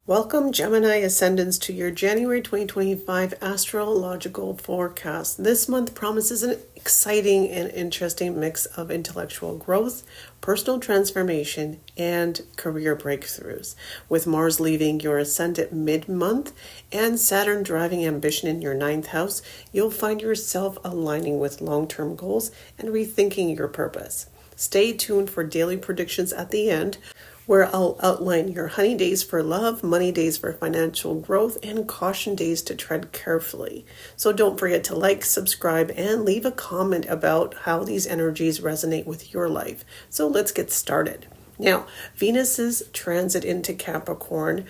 Welcome, Gemini Ascendants, to your January 2025 astrological forecast. This month promises an exciting and interesting mix of intellectual growth, personal transformation, and career breakthroughs. With Mars leaving your ascendant mid-month and Saturn driving ambition in your ninth house, you'll find yourself aligning with long-term goals and rethinking your purpose. Stay tuned for daily predictions at the end, where I'll outline your honey days for love, money days for financial growth, and caution days to tread carefully. So don't forget to like, subscribe, and leave a comment about how these energies resonate with your life. So let's get started. Now, Venus's transit into Capricorn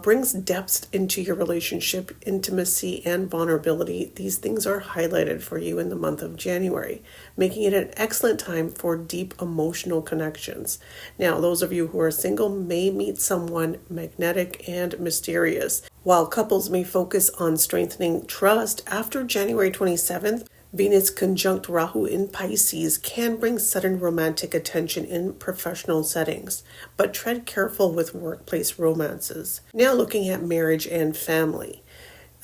brings depth into your relationship, intimacy, and vulnerability. These things are highlighted for you in the month of January, making it an excellent time for deep emotional connections. Now, those of you who are single may meet someone magnetic and mysterious, while couples may focus on strengthening trust. After January 27th, Venus conjunct Rahu in Pisces can bring sudden romantic attention in professional settings, but tread careful with workplace romances. Now looking at marriage and family.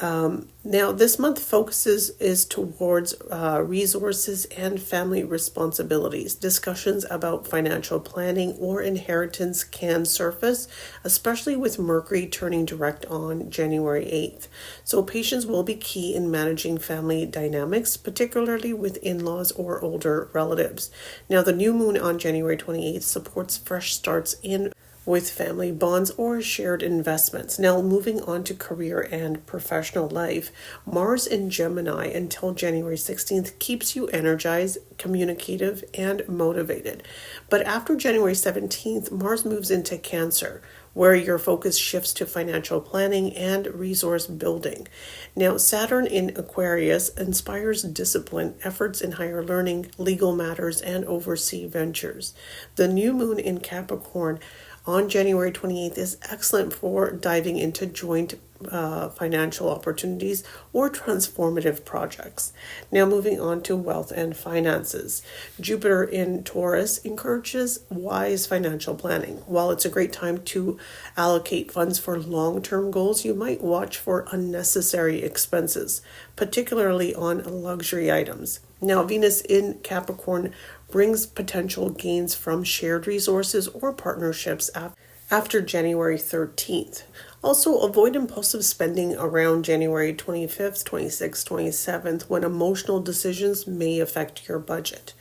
Now this month is towards resources and family responsibilities. Discussions about financial planning or inheritance can surface, especially with Mercury turning direct on January 8th. So patience will be key in managing family dynamics, particularly with in-laws or older relatives. Now the new moon on January 28th supports fresh starts with family bonds or shared investments. Now moving on to career and professional life, Mars in Gemini until January 16th keeps you energized, communicative, and motivated. But after January 17th, Mars moves into Cancer, where your focus shifts to financial planning and resource building. Now, Saturn in Aquarius inspires discipline, efforts in higher learning, legal matters, and overseas ventures. The new moon in Capricorn on January 28th is excellent for diving into joint financial opportunities or transformative projects. Now moving on to wealth and finances. Jupiter in Taurus encourages wise financial planning. While it's a great time to allocate funds for long-term goals, you might watch for unnecessary expenses, particularly on luxury items. Now Venus in Capricorn brings potential gains from shared resources or partnerships after January 13th. Also, avoid impulsive spending around January 25th, 26th, 27th, when emotional decisions may affect your budget.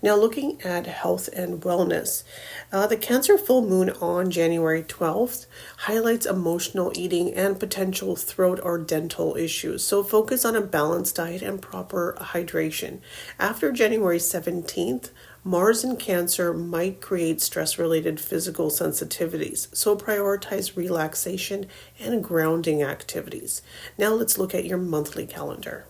Now, looking at health and wellness, the Cancer full moon on January 12th highlights emotional eating and potential throat or dental issues. So focus on a balanced diet and proper hydration. After January 17th, Mars in Cancer might create stress-related physical sensitivities, so prioritize relaxation and grounding activities. Now let's look at your monthly calendar.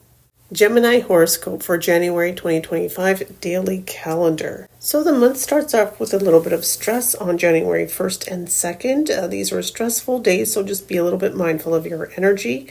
Gemini Horoscope for January 2025 daily calendar. So the month starts off with a little bit of stress on January 1st and 2nd. These were stressful days, so just be a little bit mindful of your energy.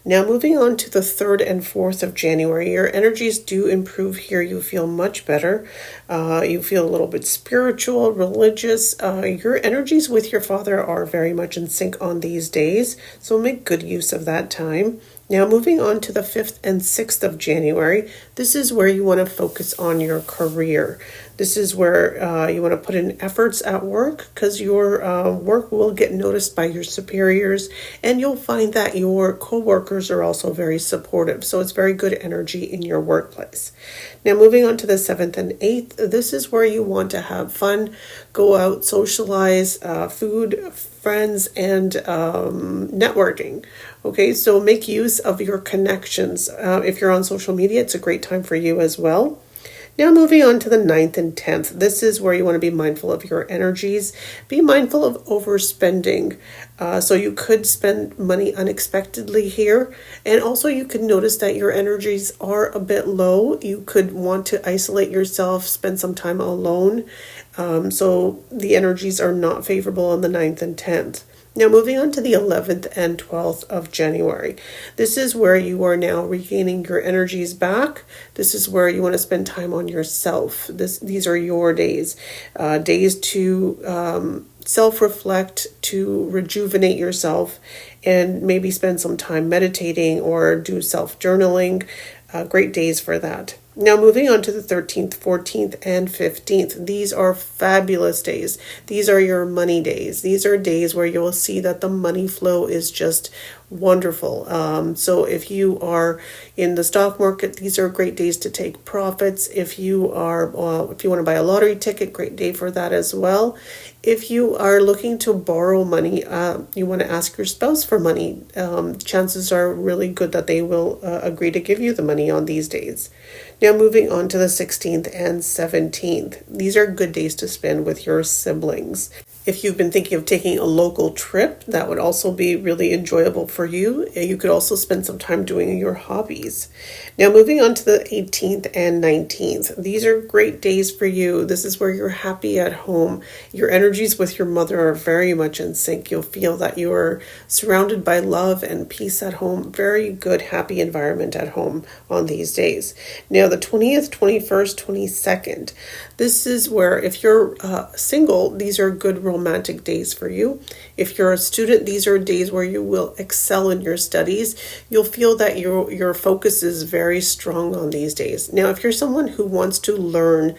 Now moving on to the 3rd and 4th of January, your energies do improve here. You feel much better. You feel a little bit spiritual, religious. Your energies with your father are very much in sync on these days, so make good use of that time. Now moving on to the 5th and 6th of January, this is where you want to focus on your career. This is where you want to put in efforts at work, because your work will get noticed by your superiors, and you'll find that your co-workers are also very supportive. So it's very good energy in your workplace. Now moving on to the 7th and 8th, this is where you want to have fun, go out, socialize, food, friends, and networking. Okay, so make use of your connections. If you're on social media, it's a great time for you as well. Now moving on to the 9th and 10th. This is where you want to be mindful of your energies. Be mindful of overspending. So you could spend money unexpectedly here. And also you could notice that your energies are a bit low. You could want to isolate yourself, spend some time alone. So the energies are not favorable on the 9th and 10th. Now, moving on to the 11th and 12th of January. This is where you are now regaining your energies back. This is where you want to spend time on yourself. These are your days. Days to self-reflect, to rejuvenate yourself, and maybe spend some time meditating or do self-journaling. Great days for that. Now, moving on to the 13th, 14th, and 15th. These are fabulous days. These are your money days. These are days where you will see that the money flow is just wonderful. So if you are in the stock market, these are great days to take profits. If you want to buy a lottery ticket, great day for that as well. If you are looking to borrow money, you want to ask your spouse for money. Chances are really good that they will agree to give you the money on these days. Now, moving on to the 16th and 17th. These are good days to spend with your siblings. If you've been thinking of taking a local trip, that would also be really enjoyable for you. You could also spend some time doing your hobbies. Now, moving on to the 18th and 19th. These are great days for you. This is where you're happy at home. Your energies with your mother are very much in sync. You'll feel that you are surrounded by love and peace at home. Very good, happy environment at home on these days. Now, the 20th, 21st, 22nd. This is where, if you're single, these are good romantic days for you. If you're a student, these are days where you will excel in your studies. You'll feel that your focus is very strong on these days. Now, if you're someone who wants to learn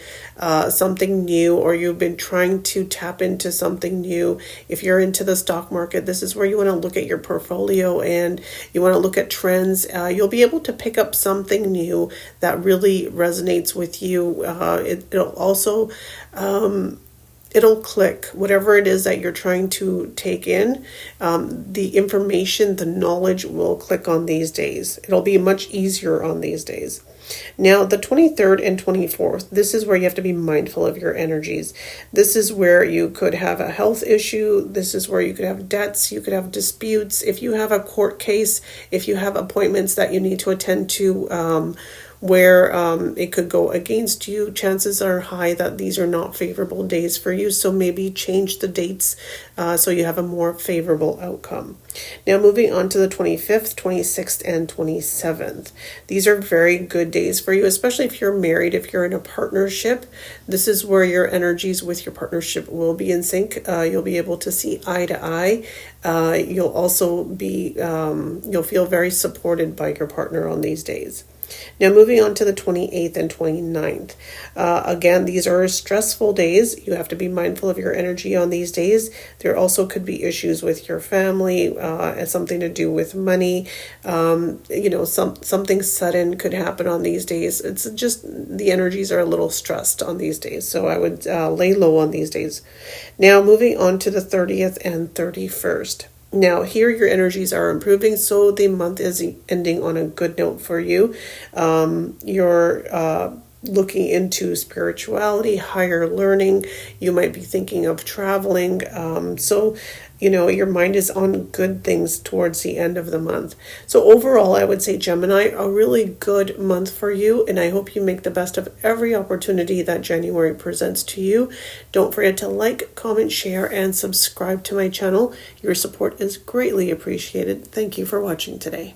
something new, or you've been trying to tap into something new, if you're into the stock market, this is where you want to look at your portfolio and you want to look at trends. You'll be able to pick up something new that really resonates with you. It'll also it'll click. Whatever it is that you're trying to take in, the information, the knowledge will click on these days. It'll be much easier on these days. Now, the 23rd and 24th, this is where you have to be mindful of your energies. This is where you could have a health issue. This is where you could have debts. You could have disputes. If you have a court case, if you have appointments that you need to attend to, where it could go against you, chances are high that these are not favorable days for you. So maybe change the dates so you have a more favorable outcome. Now, moving on to the 25th, 26th, and 27th. These are very good days for you, especially if you're married, if you're in a partnership. This is where your energies with your partnership will be in sync. You'll be able to see eye to eye. You'll also be, you'll feel very supported by your partner on these days. Now, moving on to the 28th and 29th. Again, these are stressful days. You have to be mindful of your energy on these days. There also could be issues with your family, something to do with money. Something sudden could happen on these days. It's just the energies are a little stressed on these days. So I would lay low on these days. Now, moving on to the 30th and 31st. Now, here your energies are improving, so the month is ending on a good note for you. You're looking into spirituality, higher learning. You might be thinking of traveling. Your mind is on good things towards the end of the month. So overall, I would say, Gemini, a really good month for you, and I hope you make the best of every opportunity that January presents to you. Don't forget to like, comment, share, and subscribe to my channel. Your support is greatly appreciated. Thank you for watching today.